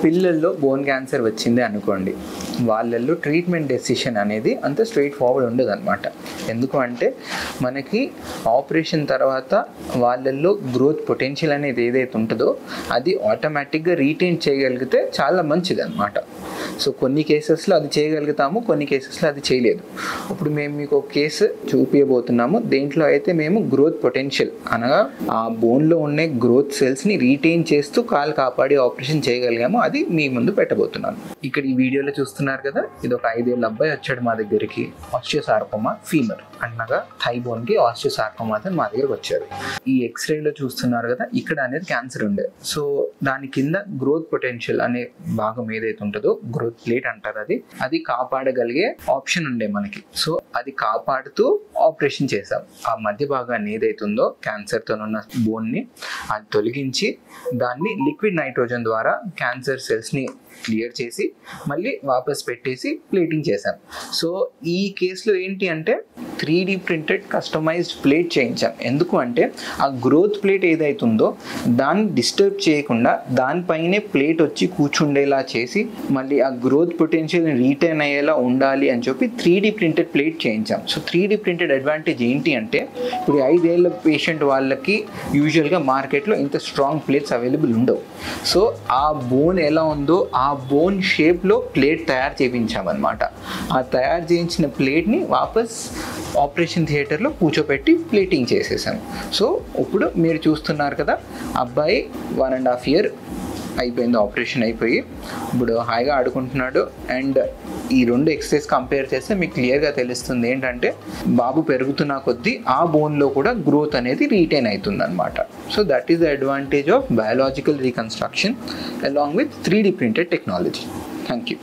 పిల్లల్లో bone cancer వచ్చింది అనుకోండి, వాళ్ళల్లో ట్రీట్మెంట్ డెసిషన్ అనేది అంత స్ట్రైట్ ఫార్వర్డ్ ఉండదు అనమాట. ఎందుకు అంటే మనకి ఆపరేషన్ తర్వాత వాళ్ళల్లో గ్రోత్ పొటెన్షియల్ అనేది ఏదైతే ఉంటుందో అది ఆటోమేటిక్గా రీటైన్ చేయగలిగితే చాలా మంచిది అనమాట. సో కొన్ని కేసెస్లో అది చేయగలుగుతాము, కొన్ని కేసెస్లో అది చేయలేదు. ఇప్పుడు మేము మీకు ఒక కేసు చూపించబోతున్నాము. దేంట్లో అయితే మేము గ్రోత్ పొటెన్షియల్ అనగా ఆ బోన్లో ఉండే గ్రోత్ సెల్స్ని రీటైన్ చేస్తూ కాలు కాపాడి ఆపరేషన్ చేయగలిగాము. అది మీ ముందు పెట్టబోతున్నాను. ఇక్కడ ఈ వీడియోలో చూస్తున్నారు కదా, ఇది ఒక 5 ఏళ్ళ అబ్బాయి వచ్చాడు మా దగ్గరికి. ఆస్టియోసార్కోమా ఫీమర్ అనగా థై బోన్కి ఆస్టియోసార్కోమా అని మా దగ్గరకు వచ్చారు. ఈ ఎక్స్రేలో చూస్తున్నారు కదా, ఇక్కడ అనేది క్యాన్సర్ ఉండే. సో దాని కింద గ్రోత్ పొటెన్షియల్ అనే భాగం ఏదైతే ఉంటుందో, గ్రోత్ ప్లేట్ అంటారు, అది కాపాడగలిగే ఆప్షన్ ఉండే మనకి. సో అది కాపాడుతూ ఆపరేషన్ చేసాం. ఆ మధ్య భాగాన్ని ఏదైతే ఉందో క్యాన్సర్తో ఉన్న బోన్ని అది తొలగించి దాన్ని లిక్విడ్ నైట్రోజన్ ద్వారా క్యాన్సర్ సెల్స్ని క్లియర్ చేసి మళ్ళీ వాపస్ పెట్టేసి ప్లేటింగ్ చేశాం. సో ఈ కేసులో ఏంటి అంటే 3D ప్రింటెడ్ కస్టమైజ్డ్ ప్లేట్ చేయించాం. ఎందుకు అంటే ఆ గ్రోత్ ప్లేట్ ఏదైతుందో దాన్ని డిస్టర్బ్ చేయకుండా దానిపైనే ప్లేట్ వచ్చి కూర్చుండేలా చేసి మళ్ళీ ఆ గ్రోత్ పొటెన్షియల్ని రీటైన్ అయ్యేలా ఉండాలి అని చెప్పి 3D ప్రింటెడ్ ప్లేట్ చేయించాం. సో 3D ప్రింటెడ్ అడ్వాంటేజ్ ఏంటి అంటే ఇప్పుడు 5 ఏళ్ళ పేషెంట్ వాళ్ళకి యూజువల్గా మార్కెట్లో ఇంత స్ట్రాంగ్ ప్లేట్స్ అవైలబుల్ ఉండవు. సో ఆ బోన్ ఎలా ఉందో ఆ బోన్ షేప్లో ప్లేట్ తయారు చేయించామన్నమాట. ఆ తయారు చేయించిన ప్లేట్ని వాపస్ ఆపరేషన్ థియేటర్లో కూర్చోపెట్టి ప్లేటింగ్ చేసేసాం. సో ఇప్పుడు మీరు చూస్తున్నారు కదా, అబ్బాయి 1.5 year అయిపోయింది ఆపరేషన్ అయిపోయి. ఇప్పుడు హాయిగా ఆడుకుంటున్నాడు. అండ్ ఈ 2 ఎక్సర్సైజ్ కంపేర్ చేస్తే మీకు క్లియర్గా తెలుస్తుంది ఏంటంటే బాబు పెరుగుతున్న కొద్దీ ఆ బోన్లో కూడా గ్రోత్ అనేది రీటైన్ అవుతుంది అనమాట. So that is the advantage of biological reconstruction along with 3D printed technology. Thank you.